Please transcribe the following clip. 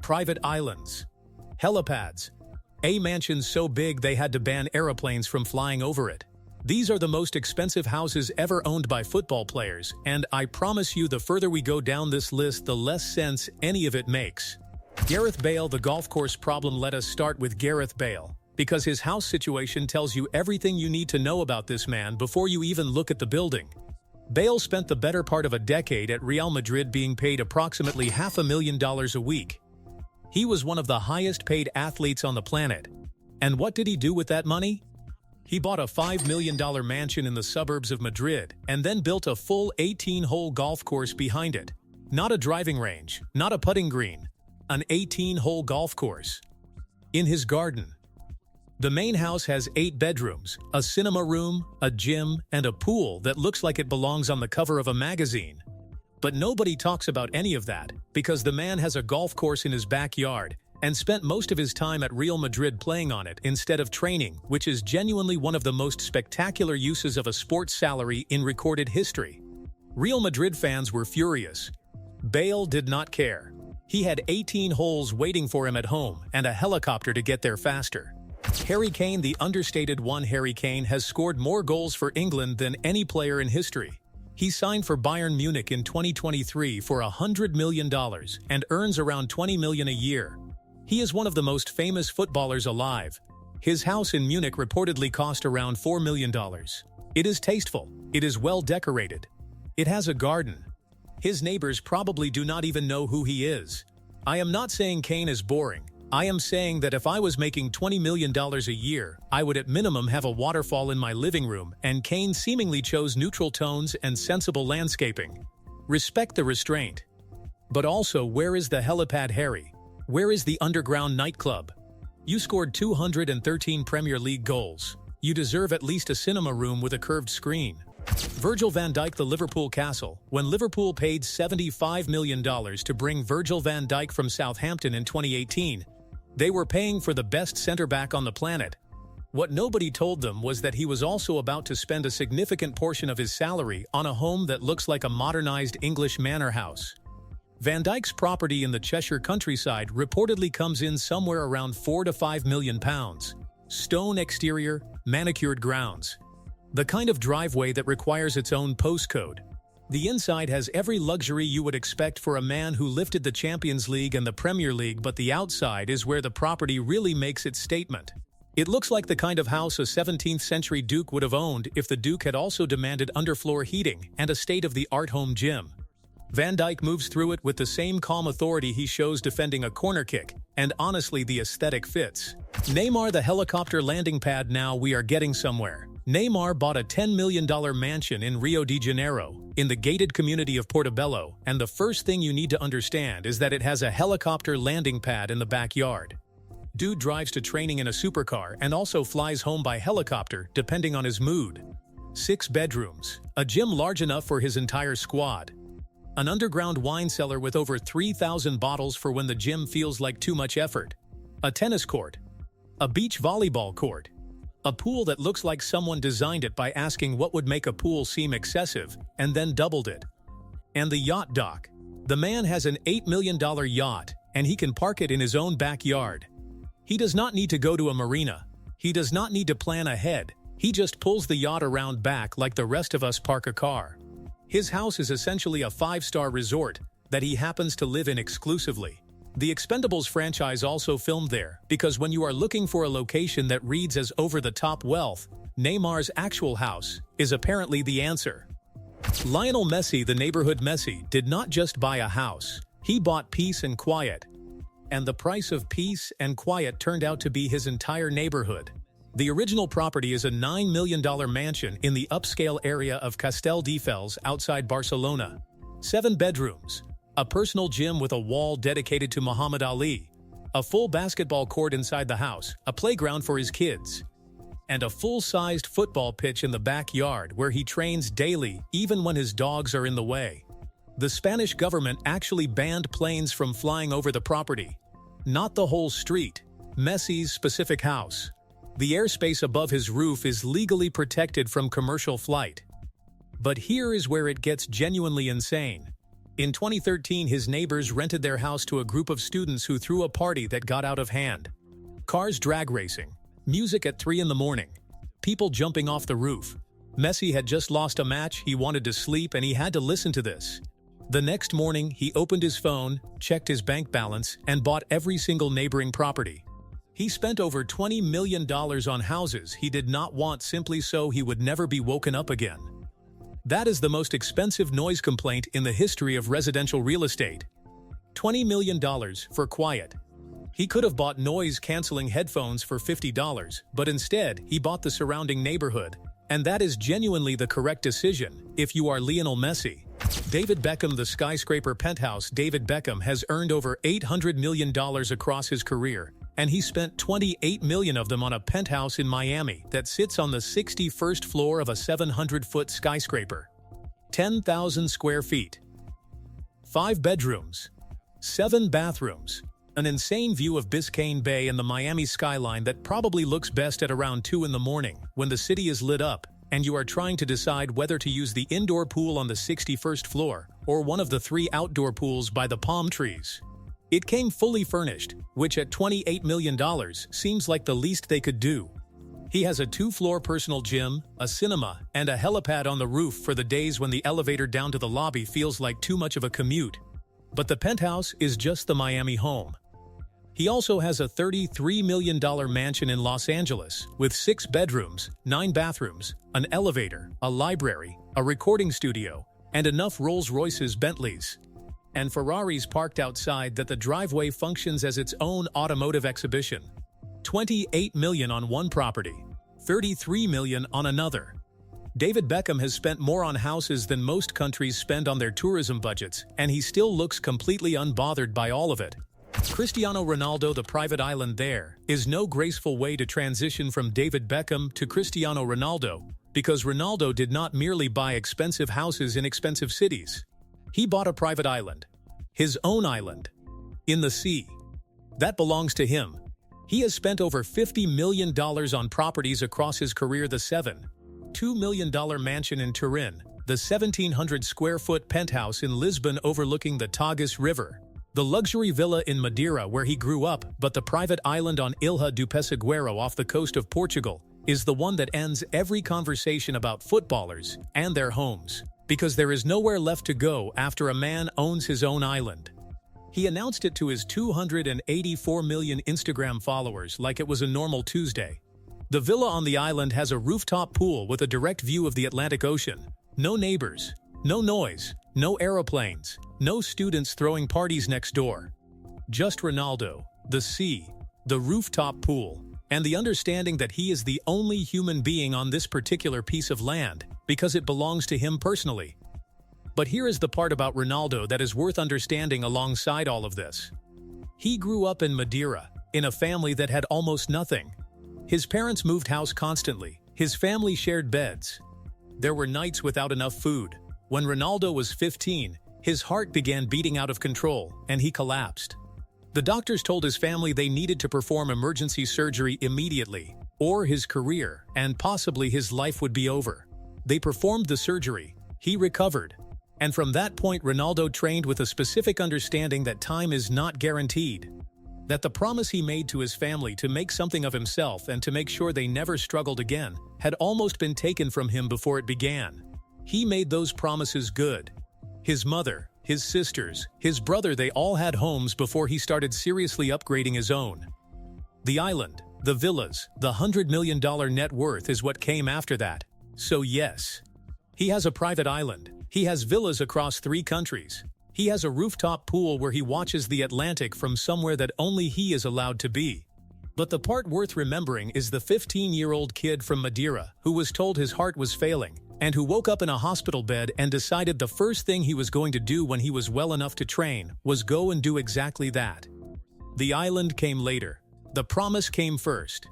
private islands, helipads, a mansion so big they had to ban aeroplanes from flying over it. These are the most expensive houses ever owned by football players, and I promise you the further we go down this list, the less sense any of it makes. Gareth Bale, the golf course problem. Let us start with Gareth Bale, because his house situation tells you everything you need to know about this man before you even look at the building. Bale spent the better part of a decade at Real Madrid being paid approximately $500,000 a week. He was one of the highest-paid athletes on the planet. And what did he do with that money? He bought a $5 million mansion in the suburbs of Madrid and then built a full 18-hole golf course behind it. Not a driving range, not a putting green, an 18-hole golf course. In his garden. The main house has 8 bedrooms, a cinema room, a gym, and a pool that looks like it belongs on the cover of a magazine. But nobody talks about any of that, because the man has a golf course in his backyard and spent most of his time at Real Madrid playing on it instead of training, which is genuinely one of the most spectacular uses of a sports salary in recorded history. Real Madrid fans were furious. Bale did not care. He had 18 holes waiting for him at home and a helicopter to get there faster. Harry Kane, the understated one. Harry Kane has scored more goals for England than any player in history. He signed for Bayern Munich in 2023 for $100 million and earns around $20 million a year. He is one of the most famous footballers alive. His house in Munich reportedly cost around $4 million. It is tasteful. It is well decorated. It has a garden. His neighbors probably do not even know who he is. I am not saying Kane is boring. I am saying that if I was making $20 million a year, I would at minimum have a waterfall in my living room, and Kane seemingly chose neutral tones and sensible landscaping. Respect the restraint. But also, where is the helipad, Harry? Where is the underground nightclub? You scored 213 Premier League goals. You deserve at least a cinema room with a curved screen. Virgil van Dijk, the Liverpool castle. When Liverpool paid $75 million to bring Virgil van Dijk from Southampton in 2018, they were paying for the best centre-back on the planet. What nobody told them was that he was also about to spend a significant portion of his salary on a home that looks like a modernized English manor house. Van Dijk's property in the Cheshire countryside reportedly comes in somewhere around £4 to £5 million. Stone exterior, manicured grounds. The kind of driveway that requires its own postcode. The inside has every luxury you would expect for a man who lifted the Champions League and the Premier League, but the outside is where the property really makes its statement. It looks like the kind of house a 17th century duke would have owned if the duke had also demanded underfloor heating and a state-of-the-art home gym. Van Dijk moves through it with the same calm authority he shows defending a corner kick, and honestly the aesthetic fits. Neymar, the helicopter landing pad. Now we are getting somewhere. Neymar bought a $10 million mansion in Rio de Janeiro, in the gated community of Portobello, and the first thing you need to understand is that it has a helicopter landing pad in the backyard. Dude drives to training in a supercar and also flies home by helicopter, depending on his mood. 6 bedrooms, a gym large enough for his entire squad, an underground wine cellar with over 3,000 bottles for when the gym feels like too much effort, a tennis court, a beach volleyball court, a pool that looks like someone designed it by asking what would make a pool seem excessive, and then doubled it. And the yacht dock. The man has an $8 million yacht, and he can park it in his own backyard. He does not need to go to a marina. He does not need to plan ahead. He just pulls the yacht around back like the rest of us park a car. His house is essentially a 5-star resort that he happens to live in exclusively. The Expendables franchise also filmed there, because when you are looking for a location that reads as over-the-top wealth, Neymar's actual house is apparently the answer. Lionel Messi, the neighborhood Messi, did not just buy a house. He bought peace and quiet. And the price of peace and quiet turned out to be his entire neighborhood. The original property is a $9 million mansion in the upscale area of Castelldefels outside Barcelona. 7 bedrooms. A personal gym with a wall dedicated to Muhammad Ali, a full basketball court inside the house, a playground for his kids, and a full-sized football pitch in the backyard where he trains daily even when his dogs are in the way. The Spanish government actually banned planes from flying over the property. Not the whole street. Messi's specific house. The airspace above his roof is legally protected from commercial flight. But here is where it gets genuinely insane. In 2013, his neighbors rented their house to a group of students who threw a party that got out of hand. Cars drag racing, music at 3 in the morning, people jumping off the roof. Messi had just lost a match, he wanted to sleep, and he had to listen to this. The next morning, he opened his phone, checked his bank balance, and bought every single neighboring property. He spent over $20 million on houses he did not want simply so he would never be woken up again. That is the most expensive noise complaint in the history of residential real estate. $20 million for quiet. He could have bought noise-canceling headphones for $50, but instead, he bought the surrounding neighborhood. And that is genuinely the correct decision, if you are Lionel Messi. David Beckham, the skyscraper penthouse. David Beckham has earned over $800 million across his career, and he spent $28 million of them on a penthouse in Miami that sits on the 61st floor of a 700-foot skyscraper. 10,000 square feet. 5 bedrooms. 7 bathrooms. An insane view of Biscayne Bay and the Miami skyline that probably looks best at around 2 in the morning when the city is lit up and you are trying to decide whether to use the indoor pool on the 61st floor or one of the 3 outdoor pools by the palm trees. It came fully furnished, which at $28 million seems like the least they could do. He has a 2-floor personal gym, a cinema, and a helipad on the roof for the days when the elevator down to the lobby feels like too much of a commute. But the penthouse is just the Miami home. He also has a $33 million mansion in Los Angeles with 6 bedrooms, 9 bathrooms, an elevator, a library, a recording studio, and enough Rolls-Royces, Bentleys, and Ferraris parked outside that the driveway functions as its own automotive exhibition. $28 million on one property, $33 million on another. David Beckham has spent more on houses than most countries spend on their tourism budgets, and he still looks completely unbothered by all of it. Cristiano Ronaldo, the private island there, is no graceful way to transition from David Beckham to Cristiano Ronaldo, because Ronaldo did not merely buy expensive houses in expensive cities. He bought a private island. His own island. In the sea. That belongs to him. He has spent over $50 million on properties across his career. The $2 million mansion in Turin, the 1,700-square-foot penthouse in Lisbon overlooking the Tagus River, the luxury villa in Madeira where he grew up, but the private island on Ilha do Pessegueiro off the coast of Portugal is the one that ends every conversation about footballers and their homes, because there is nowhere left to go after a man owns his own island. He announced it to his 284 million Instagram followers like it was a normal Tuesday. The villa on the island has a rooftop pool with a direct view of the Atlantic Ocean. No neighbors, no noise, no aeroplanes, no students throwing parties next door. Just Ronaldo, the sea, the rooftop pool, and the understanding that he is the only human being on this particular piece of land because it belongs to him personally. But here is the part about Ronaldo that is worth understanding alongside all of this. He grew up in Madeira, in a family that had almost nothing. His parents moved house constantly. His family shared beds. There were nights without enough food. When Ronaldo was 15, his heart began beating out of control, and he collapsed. The doctors told his family they needed to perform emergency surgery immediately, or his career, and possibly his life would be over. They performed the surgery. He recovered. And from that point, Ronaldo trained with a specific understanding that time is not guaranteed. That the promise he made to his family to make something of himself and to make sure they never struggled again had almost been taken from him before it began. He made those promises good. His mother, his sisters, his brother, they all had homes before he started seriously upgrading his own. The island, the villas, the $100 million net worth is what came after that. So yes, he has a private island. He has villas across 3 countries. He has a rooftop pool where he watches the Atlantic from somewhere that only he is allowed to be. But the part worth remembering is the 15-year-old kid from Madeira who was told his heart was failing and who woke up in a hospital bed and decided the first thing he was going to do when he was well enough to train was go and do exactly that. The island came later. The promise came first.